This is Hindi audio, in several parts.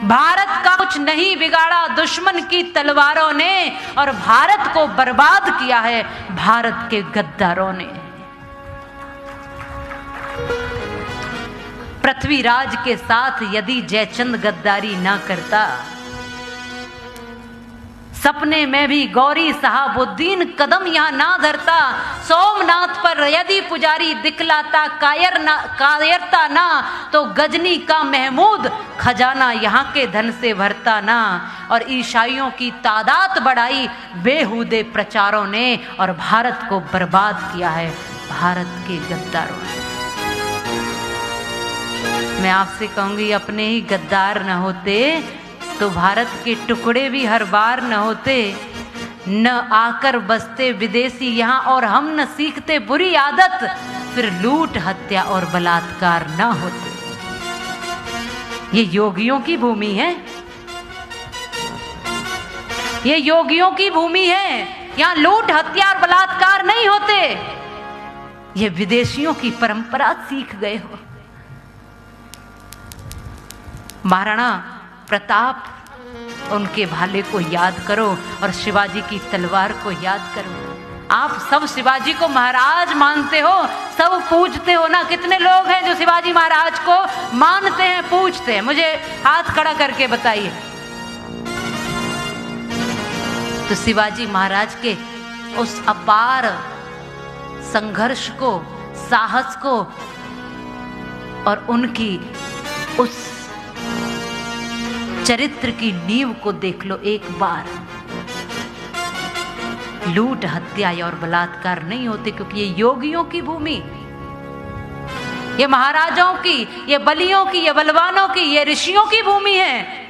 भारत का कुछ नहीं बिगाड़ा दुश्मन की तलवारों ने, और भारत को बर्बाद किया है भारत के गद्दारों ने। पृथ्वीराज के साथ यदि जयचंद गद्दारी ना करता, सपने में भी गौरी साहबुद्दीन कदम यहां ना धरता, सोमनाथ पर यदि पुजारी दिखलाता कायरता ना, तो गजनी का महमूद खजाना यहां के धन से भरता ना। और ईसाइयों की तादाद बढ़ाई बेहुदे प्रचारों ने, और भारत को बर्बाद किया है भारत के गद्दारों ने। मैं आपसे कहूंगी, अपने ही गद्दार न होते तो भारत के टुकड़े भी हर बार न होते, न आकर बसते विदेशी यहाँ, और हम न सीखते बुरी आदत, फिर लूट हत्या और बलात्कार न होते। ये योगियों की भूमि है, ये योगियों की भूमि है। यहाँ लूट हत्या और बलात्कार नहीं होते। ये विदेशियों की परंपरा सीख गए हो। महाराणा प्रताप, उनके भाले को याद करो और शिवाजी की तलवार को याद करो। आप सब शिवाजी को महाराज मानते हो, सब पूजते हो ना। कितने लोग हैं जो शिवाजी महाराज को मानते हैं, पूजते हैं? मुझे हाथ खड़ा करके बताइए। तो शिवाजी महाराज के उस अपार संघर्ष को, साहस को, और उनकी उस चरित्र की नींव को देख लो एक बार। लूट हत्या और बलात्कार नहीं होते, क्योंकि ये योगियों की भूमि, ये महाराजाओं की, ये बलियों की, ये बलवानों की, ये ऋषियों की भूमि है।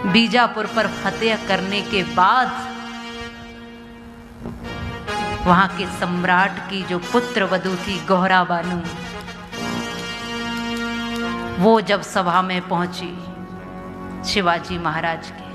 बीजापुर पर फतेह करने के बाद वहां के सम्राट की जो पुत्र वधू थी गौहरा बानू, वो जब सभा में पहुंची शिवाजी महाराज के,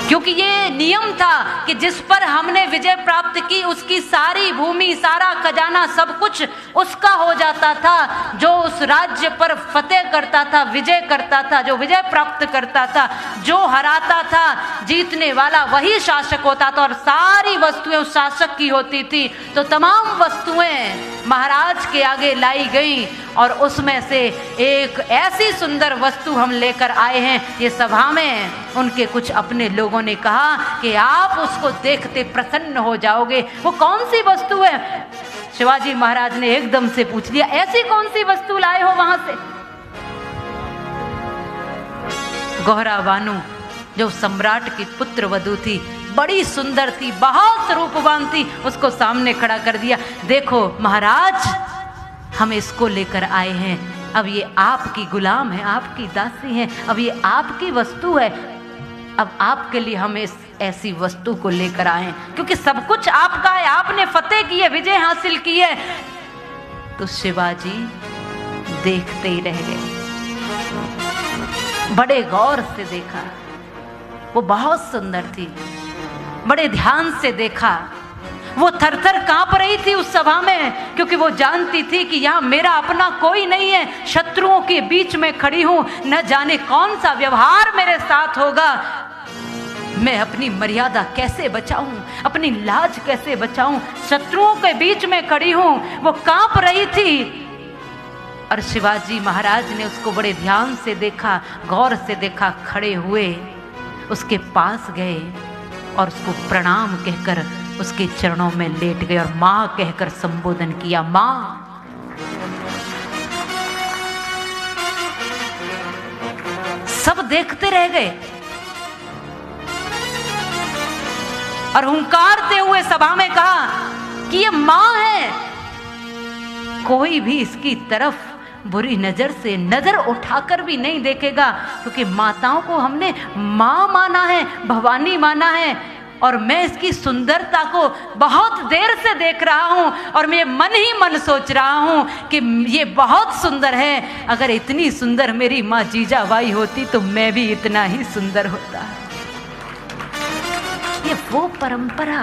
क्योंकि ये नियम था कि जिस पर हमने विजय प्राप्त की उसकी सारी भूमि, सारा खजाना, सब कुछ उसका हो जाता था। जो उस राज्य पर फतेह करता था, विजय करता था, जो विजय प्राप्त करता था, जो हराता था, जीतने वाला वही शासक होता था, और सारी वस्तुएं उस शासक की होती थी। तो तमाम वस्तुएं महाराज के आगे लाई गई, और उसमें से एक ऐसी सुंदर वस्तु हम लेकर आए हैं। ये सभा में उनके कुछ अपने लोगों ने कहा कि आप उसको देखते प्रसन्न हो जाओगे। वो कौन सी वस्तु है? शिवाजी महाराज ने एकदम से पूछ लिया, ऐसी कौन सी वस्तु लाए हो वहां से? गौहरा बानू, जो सम्राट की पुत्र वधू थी, बड़ी सुंदर थी, बहुत रूपवान थी, उसको सामने खड़ा कर दिया। देखो महाराज, हम इसको लेकर आए हैं। अब ये आपकी गुलाम है, आपकी दासी है, अब ये आपकी वस्तु है। अब आपके लिए हम इस ऐसी वस्तु को लेकर आए, क्योंकि सब कुछ आपका है, आपने फतेह की है, विजय हासिल की है। तो शिवाजी देखते ही रह गए, बड़े गौर से देखा। वो बहुत सुंदर थी, बड़े ध्यान से देखा। वो थरथर कांप रही थी उस सभा में, क्योंकि वो जानती थी कि यहाँ मेरा अपना कोई नहीं है, शत्रुओं के बीच में खड़ी हूं, न जाने कौन सा व्यवहार मेरे साथ होगा। मैं अपनी मर्यादा कैसे बचाऊं, अपनी लाज कैसे बचाऊं, शत्रुओं के बीच में खड़ी हूं। वो कांप रही थी, और शिवाजी महाराज ने उसको बड़े ध्यान से देखा, गौर से देखा। खड़े हुए उसके पास गए और उसको प्रणाम कहकर उसके चरणों में लेट गए, और मां कहकर संबोधन किया। मां, सब देखते रह गए, और हुंकारते हुए सभा में कहा कि ये मां है, कोई भी इसकी तरफ बुरी नजर से नजर उठाकर भी नहीं देखेगा, क्योंकि माताओं को हमने मां माना है, भवानी माना है। और मैं इसकी सुंदरता को बहुत देर से देख रहा हूं, और मैं मन ही मन सोच रहा हूं कि ये बहुत सुंदर है। अगर इतनी सुंदर मेरी माँ जीजाबाई होती तो मैं भी इतना ही सुंदर होता। ये वो परंपरा